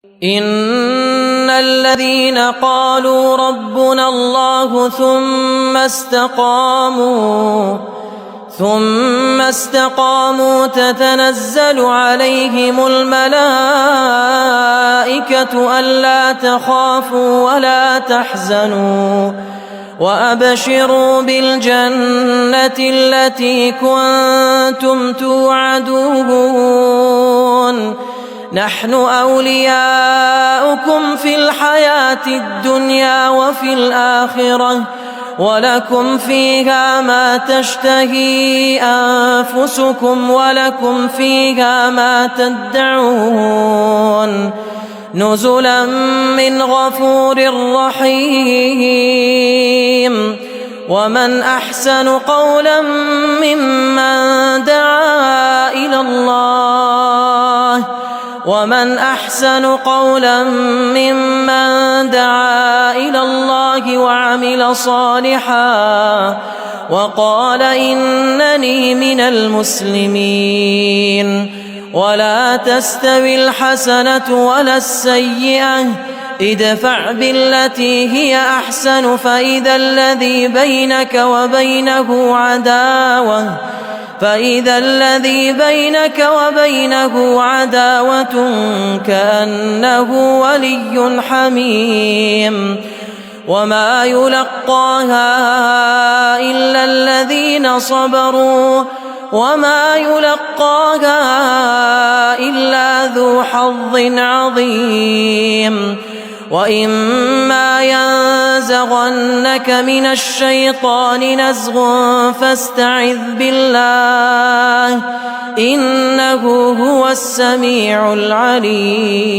إن الذين قالوا ربنا الله ثم استقاموا تتنزل عليهم الملائكة ألا تخافوا ولا تحزنوا وأبشروا بالجنة التي كنتم توعدون نحن أولياؤكم في الحياة الدنيا وفي الآخرة ولكم فيها ما تشتهي أنفسكم ولكم فيها ما تدعون نزلا من غفور رحيم ومن أحسن قولا ممن دعا إلى الله وعمل صالحا وقال إنني من المسلمين ولا تستوي الحسنة ولا السيئة ادفع بالتي هي أحسن فإذا الذي بينك وبينه عداوة كأنه ولي حميم وما يلقاها إلا الذين صبروا وما يلقاها إلا ذو حظ عظيم وإما ينزغنك من الشيطان نزغ فاستعذ بالله إنه هو السميع العليم.